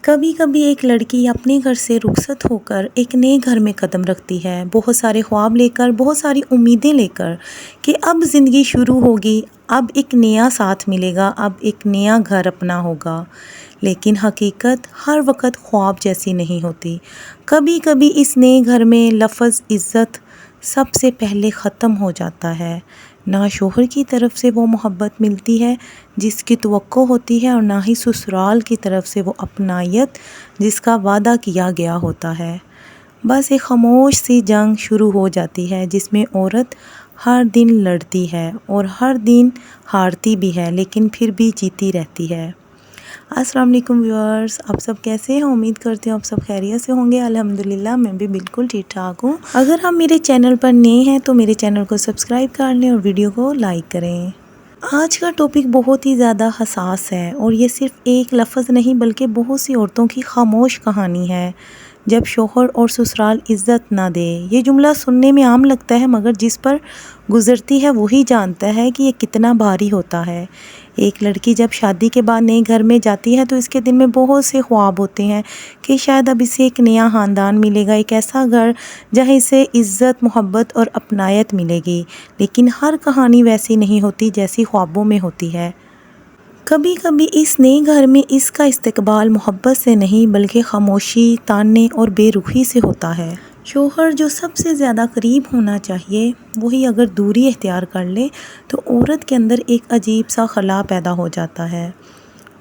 کبھی کبھی ایک لڑکی اپنے گھر سے رخصت ہو کر ایک نئے گھر میں قدم رکھتی ہے، بہت سارے خواب لے کر، بہت ساری امیدیں لے کر کہ اب زندگی شروع ہوگی، اب ایک نیا ساتھ ملے گا، اب ایک نیا گھر اپنا ہوگا۔ لیکن حقیقت ہر وقت خواب جیسی نہیں ہوتی۔ کبھی کبھی اس نئے گھر میں لفظ عزت سب سے پہلے ختم ہو جاتا ہے۔ نہ شوہر کی طرف سے وہ محبت ملتی ہے جس کی توقع ہوتی ہے، اور نہ ہی سسرال کی طرف سے وہ اپنائیت جس کا وعدہ کیا گیا ہوتا ہے۔ بس ایک خاموش سی جنگ شروع ہو جاتی ہے جس میں عورت ہر دن لڑتی ہے اور ہر دن ہارتی بھی ہے، لیکن پھر بھی جیتی رہتی ہے۔ السلام علیکم ویورز، آپ سب کیسے ہیں؟ امید کرتے ہیں آپ سب خیریت سے ہوں گے۔ الحمدللہ میں بھی بالکل ٹھیک ٹھاک ہوں۔ اگر ہم میرے چینل پر نئے ہیں تو میرے چینل کو سبسکرائب کر لیں اور ویڈیو کو لائک کریں۔ آج کا ٹاپک بہت ہی زیادہ حساس ہے، اور یہ صرف ایک لفظ نہیں بلکہ بہت سی عورتوں کی خاموش کہانی ہے جب شوہر اور سسرال عزت نہ دے۔ یہ جملہ سننے میں عام لگتا ہے، مگر جس پر گزرتی ہے وہی جانتا ہے کہ یہ کتنا بھاری ہوتا ہے۔ ایک لڑکی جب شادی کے بعد نئے گھر میں جاتی ہے تو اس کے دل میں بہت سے خواب ہوتے ہیں کہ شاید اب اسے ایک نیا خاندان ملے گا، ایک ایسا گھر جہاں اسے عزت، محبت اور اپنائیت ملے گی۔ لیکن ہر کہانی ویسی نہیں ہوتی جیسی خوابوں میں ہوتی ہے۔ کبھی کبھی اس نئے گھر میں اس کا استقبال محبت سے نہیں بلکہ خاموشی، تانے اور بے رخی سے ہوتا ہے۔ شوہر جو سب سے زیادہ قریب ہونا چاہیے وہی اگر دوری اختیار کر لے تو عورت کے اندر ایک عجیب سا خلا پیدا ہو جاتا ہے۔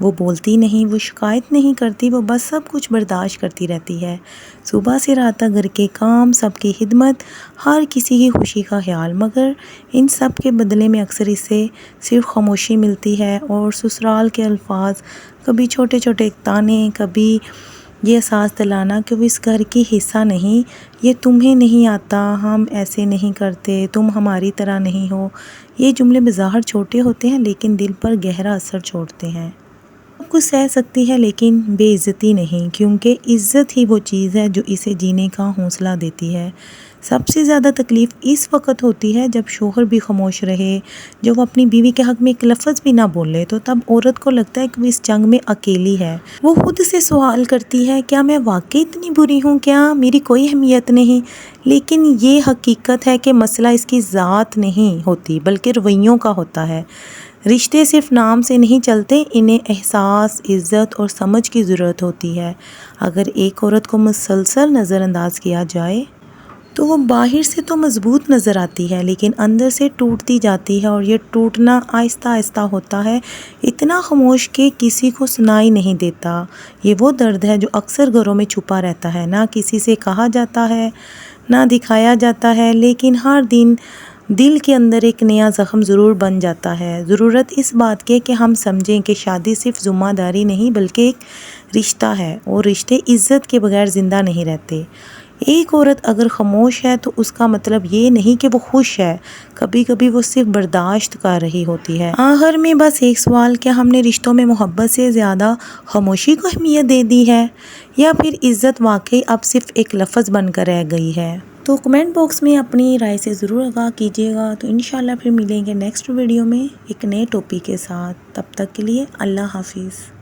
وہ بولتی نہیں، وہ شکایت نہیں کرتی، وہ بس سب کچھ برداشت کرتی رہتی ہے۔ صبح سے رات تک گھر کے کام، سب کی خدمت، ہر کسی کی خوشی کا خیال، مگر ان سب کے بدلے میں اکثر اسے صرف خاموشی ملتی ہے اور سسرال کے الفاظ، کبھی چھوٹے چھوٹے تانے، کبھی یہ احساس دلانا کہ وہ اس گھر کی حصہ نہیں، یہ تمہیں نہیں آتا، ہم ایسے نہیں کرتے، تم ہماری طرح نہیں ہو۔ یہ جملے بظاہر چھوٹے ہوتے ہیں لیکن دل پر گہرا اثر چھوڑتے ہیں۔ سب کچھ سہ سکتی ہے لیکن بے عزتی نہیں، کیونکہ عزت ہی وہ چیز ہے جو اسے جینے کا حوصلہ دیتی ہے۔ سب سے زیادہ تکلیف اس وقت ہوتی ہے جب شوہر بھی خاموش رہے، جب وہ اپنی بیوی کے حق میں ایک لفظ بھی نہ بولے، تو تب عورت کو لگتا ہے کہ وہ اس جنگ میں اکیلی ہے۔ وہ خود سے سوال کرتی ہے، کیا میں واقعی اتنی بری ہوں؟ کیا میری کوئی اہمیت نہیں؟ لیکن یہ حقیقت ہے کہ مسئلہ اس کی ذات نہیں ہوتی بلکہ رویوں کا ہوتا ہے۔ رشتے صرف نام سے نہیں چلتے، انہیں احساس، عزت اور سمجھ کی ضرورت ہوتی ہے۔ اگر ایک عورت کو مسلسل نظر انداز کیا جائے تو وہ باہر سے تو مضبوط نظر آتی ہے لیکن اندر سے ٹوٹتی جاتی ہے، اور یہ ٹوٹنا آہستہ آہستہ ہوتا ہے، اتنا خاموش کہ کسی کو سنائی نہیں دیتا۔ یہ وہ درد ہے جو اکثر گھروں میں چھپا رہتا ہے، نہ کسی سے کہا جاتا ہے، نہ دکھایا جاتا ہے، لیکن ہر دن دل کے اندر ایک نیا زخم ضرور بن جاتا ہے۔ ضرورت اس بات کی کہ ہم سمجھیں کہ شادی صرف ذمہ داری نہیں بلکہ ایک رشتہ ہے، اور رشتے عزت کے بغیر زندہ نہیں رہتے۔ ایک عورت اگر خاموش ہے تو اس کا مطلب یہ نہیں کہ وہ خوش ہے، کبھی کبھی وہ صرف برداشت کر رہی ہوتی ہے۔ آخر میں بس ایک سوال، کیا ہم نے رشتوں میں محبت سے زیادہ خاموشی کو اہمیت دے دی ہے، یا پھر عزت واقعی اب صرف ایک لفظ بن کر رہ گئی ہے؟ تو کمنٹ باکس میں اپنی رائے سے ضرور آگاہ کیجیے گا۔ تو انشاءاللہ پھر ملیں گے نیکسٹ ویڈیو میں ایک نئے ٹاپک کے ساتھ۔ تب تک کے لیے اللہ حافظ۔